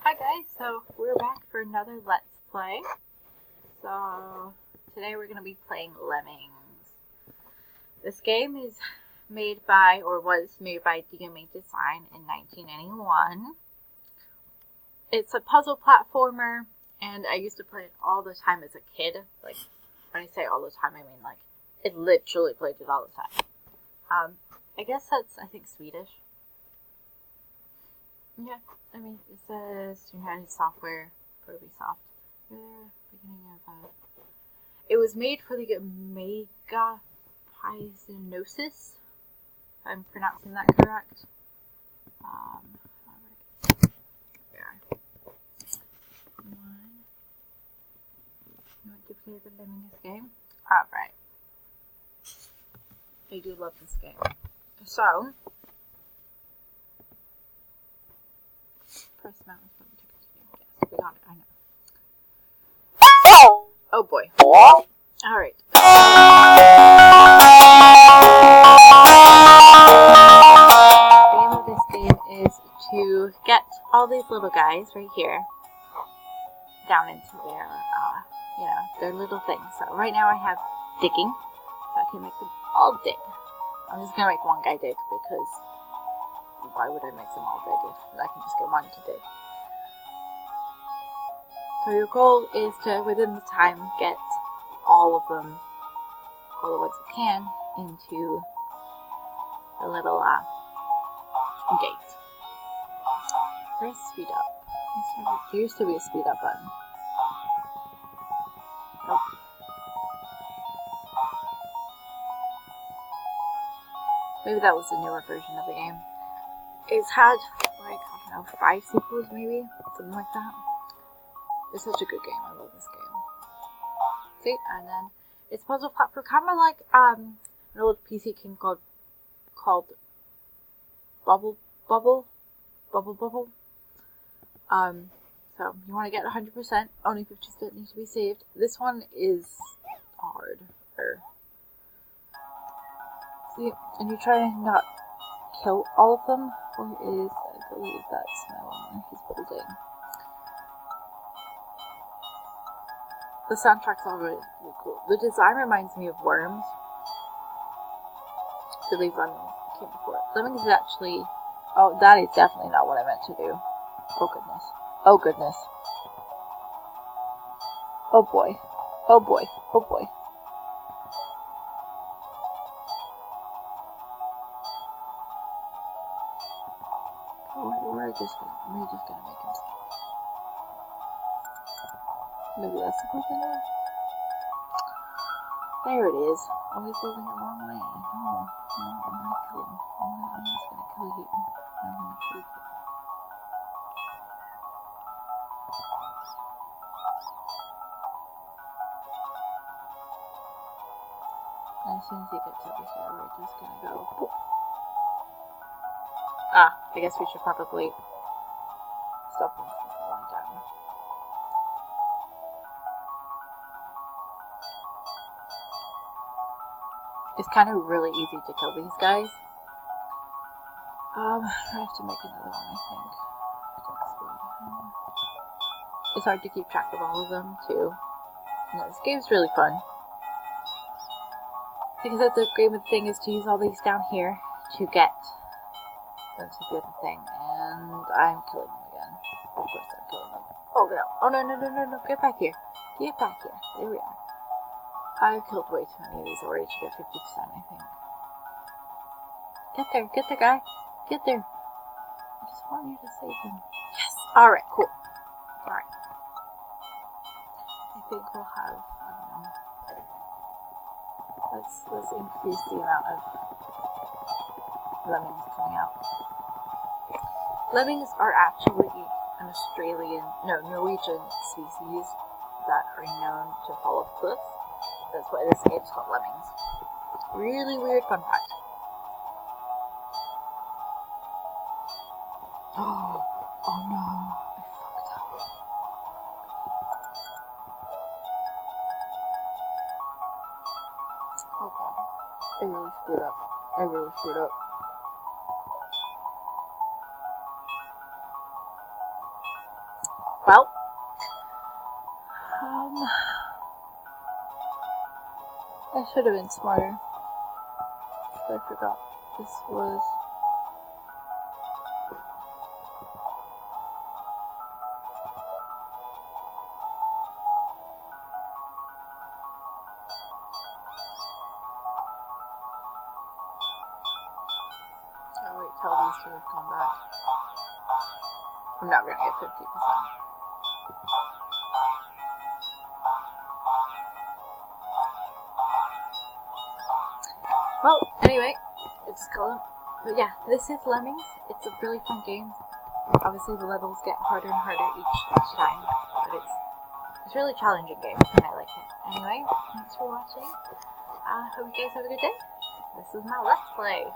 Hi guys, so we're back for another Let's Play. So today we're going to be playing Lemmings. This game is made by, or was made by DMA Design in 1991. It's a puzzle platformer, and I used to play it all the time as a kid. Like, when I say all the time, I mean like, it literally played it all the time. I guess that's, I think, Swedish. Yeah, I mean, it says United Software, Proby Soft. Beginning of, it was made for the Mega Pythenosis, if I'm pronouncing that correct. Alright. Yeah. You want to play the Lemmings game? Alright. I do love this game. So, press mouse button to continue. Yes, we got it, I know. Oh boy. Alright. The aim of this game is to get all these little guys right here down into their, their little things. So right now I have digging, so I can make them all dig. I'm just gonna make one guy dig because why would I make them all dig if I can just get one to dig? So your goal is to, within the time, get all of them, all the ones you can, into the little gate. Press speed up. There used to be a speed up button. Nope. Maybe that was the newer version of the game. It's had, like, I don't know, 5 sequels maybe? Something like that. It's such a good game. I love this game. See? And then it's puzzle platform, kind of like an old PC game called Bubble. So you want to get 100%. Only 50% needs to be saved. This one is hard. See, and you try to not kill all of them. Where is, I believe, that snow he's building. The soundtrack's all really cool. The design reminds me of Worms. I believe Lemmings came before it. Lemmings is actually... Oh, that is definitely not what I meant to do. Oh, goodness. Oh, goodness. Oh, boy. Oh, boy. Oh, boy. We're just gonna make him stop. Maybe that's supposed to do. There it is. Always building it the wrong way. No, I'm gonna kill him. I'm just gonna kill you. I'm gonna kill you. And as soon as he gets over here, we're just gonna go. Boop. I guess we should probably stop him for a long time. It's kind of really easy to kill these guys. I have to make another one, I think. It's hard to keep track of all of them, too. And this game's really fun. Because that's the great thing is to use all these down here to get them to the other thing. And I'm killing them again. Of course I'm killing them. Oh no. Oh no. Get back here. Get back here. There we are. I've killed way too many of these already to get 50%, I think. Get there, guy. Get there. I just want you to save him. Yes! Alright, cool. Alright. I think we'll have, I don't know. Let's increase the amount of lemmings coming out. Lemmings are actually an Norwegian species that are known to fall off cliffs. That's why this game's called Lemmings. Really weird fun fact. Oh no, I fucked up. Oh god, I really screwed up. Well, I should have been smarter. I forgot this was... Oh wait, tell these to come back. I'm not gonna get 50%. Well, anyway, it's called. But yeah, this is Lemmings. It's a really fun game. Obviously, the levels get harder and harder each time, but it's a really challenging game, and I like it. Anyway, thanks for watching. Hope you guys have a good day. This is my Let's Play.